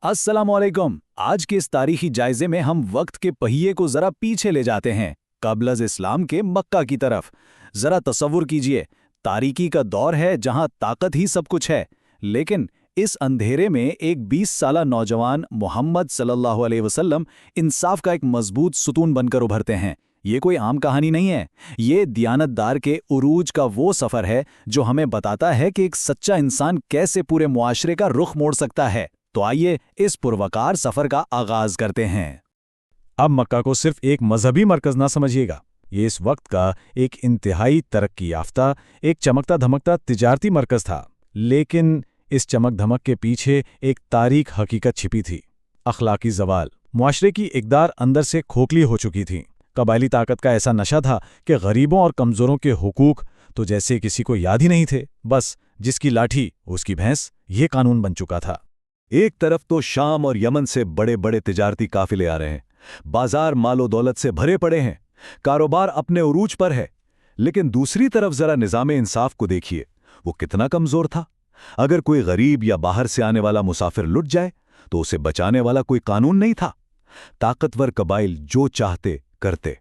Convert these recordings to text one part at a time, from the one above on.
अस्सलामुअलैकुम। आज के इस तारीखी जायजे में हम वक्त के पहिए को जरा पीछे ले जाते हैं, कब्ल अज़ इस्लाम के मक्का की तरफ। जरा तसव्वुर कीजिए, तारीकी का दौर है जहां ताकत ही सब कुछ है, लेकिन इस अंधेरे में एक 20 साला नौजवान मोहम्मद सल्लल्लाहु अलैहि वसल्लम इंसाफ का एक मजबूत सुतून बनकर उभरते हैं। ये कोई आम कहानी नहीं है, ये दियानतदार के उरूज का वो सफ़र है जो हमें बताता है कि एक सच्चा इंसान कैसे पूरे मुआशरे का रुख मोड़ सकता है। तो आइए इस पुरवकार सफर का आगाज करते हैं। अब मक्का को सिर्फ एक मजहबी मरकज ना समझिएगा, ये इस वक्त का एक इंतहाई तरक्की याफ्ता, एक चमकता धमकता तिजारती मरकज था। लेकिन इस चमक धमक के पीछे एक तारीख हकीकत छिपी थी। अखलाकी जवाल, मुआशरे की इकदार अंदर से खोखली हो चुकी थी। कबायली ताकत का ऐसा नशा था कि गरीबों और कमजोरों के हुकूक तो जैसे किसी को याद ही नहीं थे। बस जिसकी लाठी उसकी भैंस, ये कानून बन चुका था। एक तरफ तो शाम और यमन से बड़े बड़े तिजारती काफिले आ रहे हैं, बाजार मालो दौलत से भरे पड़े हैं, कारोबार अपने उरूज पर है। लेकिन दूसरी तरफ जरा निज़ामे इंसाफ को देखिए, वो कितना कमजोर था। अगर कोई गरीब या बाहर से आने वाला मुसाफिर लुट जाए तो उसे बचाने वाला कोई कानून नहीं था। ताकतवर कबाइल जो चाहते करते।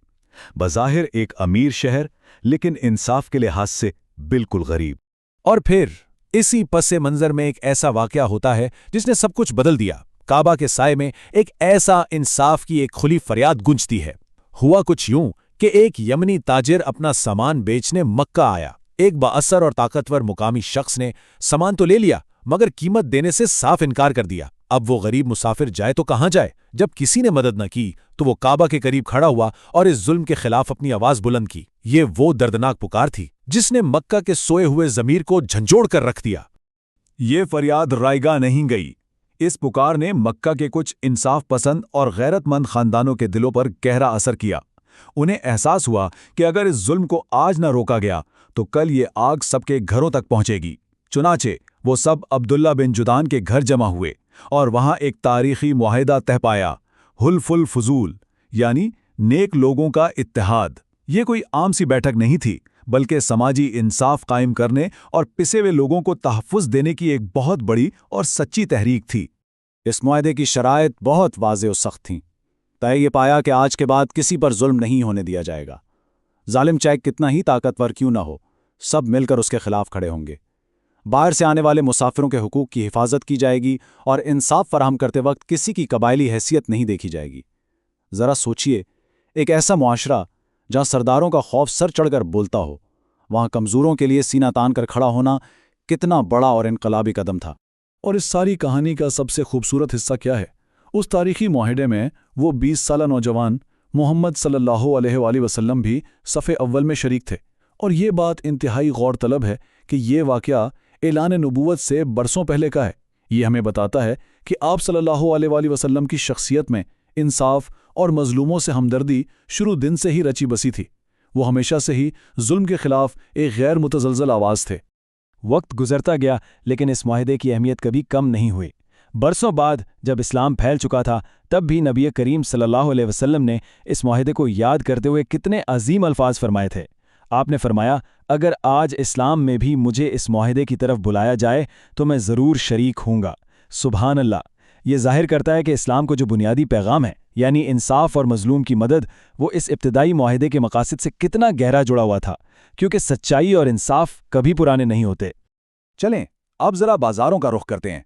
बज़ाहिर एक अमीर शहर, लेकिन इंसाफ के लिहाज से बिल्कुल गरीब। और फिर इसी पस मंजर में एक ऐसा वाकया होता है जिसने सब कुछ बदल दिया। काबा के साए में एक ऐसा इंसाफ की एक खुली फरियाद गूंजती है। हुआ कुछ यूं कि एक यमनी ताजिर अपना सामान बेचने मक्का आया। एक बाअसर और ताकतवर मुकामी शख्स ने सामान तो ले लिया, मगर कीमत देने से साफ इनकार कर दिया। अब वो गरीब मुसाफिर जाए तो कहां जाए? जब किसी ने मदद न की तो वो काबा के करीब खड़ा हुआ और इस जुल्म के खिलाफ अपनी आवाज बुलंद की। ये वो दर्दनाक पुकार थी जिसने मक्का के सोए हुए जमीर को झंझोड़ कर रख दिया। ये फरियाद रायगा नहीं गई। इस पुकार ने मक्का के कुछ इंसाफ पसंद और गैरतमंद खानदानों के दिलों पर गहरा असर किया। उन्हें एहसास हुआ कि अगर इस जुल्म को आज न रोका गया तो कल ये आग सबके घरों तक पहुंचेगी। चुनाचे वो सब अब्दुल्ला बिन जुदान के घर जमा हुए और वहां एक तारीखी मुआहिदा तह पाया, हुल्फुल फुजूल, यानी नेक लोगों का इत्तेहाद। ये कोई आम सी बैठक नहीं थी, बल्कि समाजी इंसाफ कायम करने और पिसे हुए लोगों को तहफ़्फ़ुज़ देने की एक बहुत बड़ी और सच्ची तहरीक थी। इस मुआहदे की शराइत बहुत वाज़ेह और सख्त थीं। तय ये पाया कि आज के बाद किसी पर जुल्म नहीं होने दिया जाएगा। जालिम चाहे कितना ही ताकतवर क्यों ना हो, सब मिलकर उसके खिलाफ खड़े होंगे। बाहर से आने वाले मुसाफिरों के हुकूक की हिफाजत की जाएगी और इंसाफ फराहम करते वक्त किसी की कबायली हैसियत नहीं देखी जाएगी। ज़रा सोचिए, एक ऐसा मुआशरा जहाँ सरदारों का खौफ सर चढ़कर बोलता हो, वहाँ कमज़ोरों के लिए सीना तान कर खड़ा होना कितना बड़ा और इनकलाबी कदम था। और इस सारी कहानी का सबसे खूबसूरत हिस्सा क्या है? उस तारीखी मुआहदे में वो 20 साला नौजवान मोहम्मद सल्लल्लाहु अलैहि वसल्लम भी सफ़े अव्वल में शरीक थे। और ये बात इंतहाई गौर तलब है कि ये वाकया ऐलान नबूवत से बरसों पहले का है। ये हमें बताता है कि आप सल्लल्लाहु अलैहि वसल्लम की शख्सियत में इंसाफ और मजलूमों से हमदर्दी शुरू दिन से ही रची बसी थी। वो हमेशा से ही जुल्म के खिलाफ एक गैर मुतज़लज़ल आवाज़ थे। वक्त गुजरता गया, लेकिन इस मुआहदे की अहमियत कभी कम नहीं हुई। बरसों बाद जब इस्लाम फैल चुका था, तब भी नबी करीम सल्लल्लाहु अलैहि वसल्लम ने इस मुआहदे को याद करते हुए कितने अजीम अल्फाज फरमाए थे। आपने फरमाया, अगर आज इस्लाम में भी मुझे इस मुआहदे की तरफ बुलाया जाए तो मैं ज़रूर शरीक हूँगा। सुभान अल्लाह। ये ज़ाहिर करता है कि इस्लाम को जो बुनियादी पैगाम है, यानी इंसाफ और मजलूम की मदद, वो इस इब्तिदाई मुआहदे के मकासद से कितना गहरा जुड़ा हुआ था, क्योंकि सच्चाई और इंसाफ कभी पुराने नहीं होते। चलें अब जरा बाजारों का रुख करते हैं।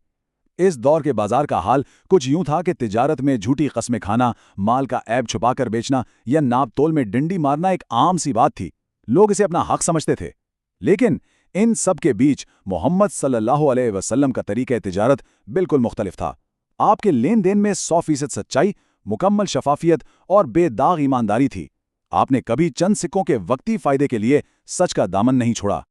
इस दौर के बाजार का हाल कुछ यूं था कि तिजारत में झूठी कस्में खाना, माल का ऐब छुपाकर बेचना या नाप तोल में डिंडी मारना एक आम सी बात थी। लोग इसे अपना हक समझते थे। लेकिन इन सब के बीच मोहम्मद सल्लल्लाहु अलैहि वसल्लम का तरीक़ा तिजारत बिल्कुल मुख्तलिफ था। आपके लेन देन में 100% सच्चाई, मुकम्मल शफाफियत और बेदाग ईमानदारी थी। आपने कभी चंद सिक्कों के वक्ती फायदे के लिए सच का दामन नहीं छोड़ा।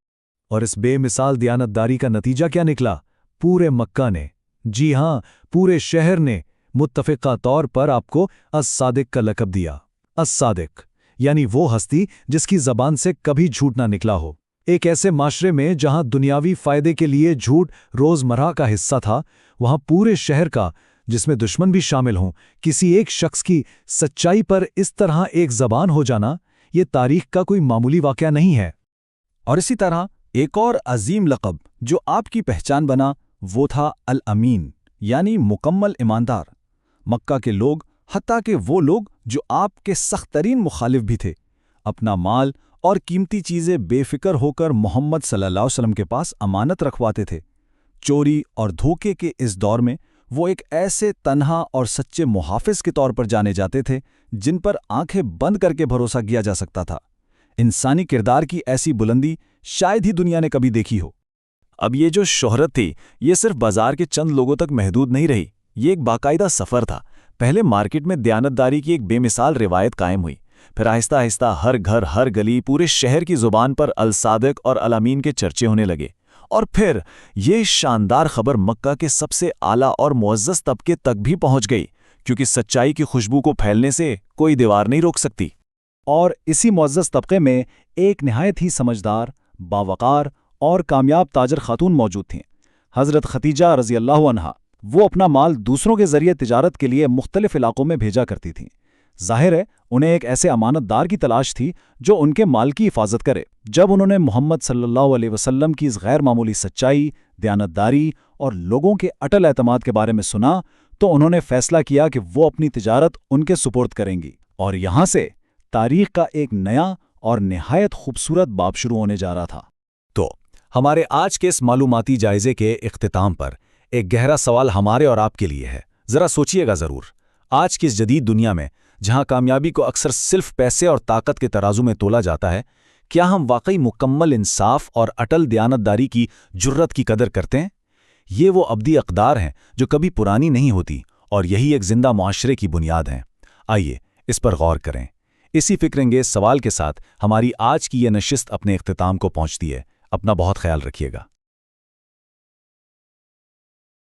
और इस बेमिसाल दियानतदारी का नतीजा क्या निकला? पूरे मक्का ने, जी हां, पूरे शहर ने मुत्तफ़िक़ा तौर पर आपको अस-सादिक का लक़ब दिया। अस-सादिक यानी वो हस्ती जिसकी ज़बान से कभी झूठ ना निकला हो। एक ऐसे माशरे में जहां दुनियावी फ़ायदे के लिए झूठ रोज़मर्रा का हिस्सा था, वहां पूरे शहर का, जिसमें दुश्मन भी शामिल हों, किसी एक शख्स की सच्चाई पर इस तरह एक ज़बान हो जाना, ये तारीख़ का कोई मामूली वाक़या नहीं है। और इसी तरह एक और अजीम लक़ब जो आपकी पहचान बना, वो था अल अमीन, یعنی مکمل ایماندار۔ مکہ کے لوگ، حتیٰ کہ وہ لوگ جو آپ کے سخت ترین مخالف بھی تھے، اپنا مال اور قیمتی چیزیں بے فکر ہو کر محمد صلی اللہ علیہ وسلم کے پاس امانت رکھواتے تھے۔ چوری اور دھوکے کے اس دور میں وہ ایک ایسے تنہا اور سچے محافظ کے طور پر جانے جاتے تھے جن پر آنکھیں بند کر کے بھروسہ کیا جا سکتا تھا۔ انسانی کردار کی ایسی بلندی شاید ہی دنیا نے کبھی دیکھی ہو۔ اب یہ جو شہرت تھی، یہ صرف بازار کے چند لوگوں تک محدود نہیں رہی، یہ ایک باقاعدہ سفر تھا۔ پہلے مارکیٹ میں دیانتداری کی ایک بے مثال روایت قائم ہوئی، پھر آہستہ آہستہ ہر گھر، ہر گلی، پورے شہر کی زبان پر الصادق اور الامین کے چرچے ہونے لگے، اور پھر یہ شاندار خبر مکہ کے سب سے اعلیٰ اور معزز طبقے تک بھی پہنچ گئی، کیونکہ سچائی کی خوشبو کو پھیلنے سے کوئی دیوار نہیں روک سکتی۔ اور اسی معزز طبقے میں ایک نہایت ہی سمجھدار، باوقار اور کامیاب تاجر خاتون موجود تھیں، حضرت ختیجہ رضی اللہ عنہا۔ وہ اپنا مال دوسروں کے ذریعے تجارت کے لیے مختلف علاقوں میں بھیجا کرتی تھیں۔ ظاہر ہے انہیں ایک ایسے امانت دار کی تلاش تھی جو ان کے مال کی حفاظت کرے۔ جب انہوں نے محمد صلی اللہ علیہ وسلم کی اس غیر معمولی سچائی، دیانتداری اور لوگوں کے اٹل اعتماد کے بارے میں سنا تو انہوں نے فیصلہ کیا کہ وہ اپنی تجارت ان کے سپرد کریں گی، اور یہاں سے تاریخ کا ایک نیا اور نہایت خوبصورت باب شروع ہونے جا رہا تھا۔ تو ہمارے آج کے اس معلوماتی جائزے کے اختتام پر ایک گہرا سوال ہمارے اور آپ کے لیے ہے۔ ذرا سوچئے گا ضرور، آج کی اس جدید دنیا میں جہاں کامیابی کو اکثر صرف پیسے اور طاقت کے ترازو میں تولا جاتا ہے، کیا ہم واقعی مکمل انصاف اور اٹل دیانتداری کی جرت کی قدر کرتے ہیں؟ یہ وہ ابدی اقدار ہیں جو کبھی پرانی نہیں ہوتی، اور یہی ایک زندہ معاشرے کی بنیاد ہیں۔ آئیے اس پر غور کریں۔ اسی فکر انگیز سوال کے ساتھ ہماری آج کی یہ نشست اپنے اختتام کو پہنچتی ہے۔ اپنا بہت خیال رکھیے گا۔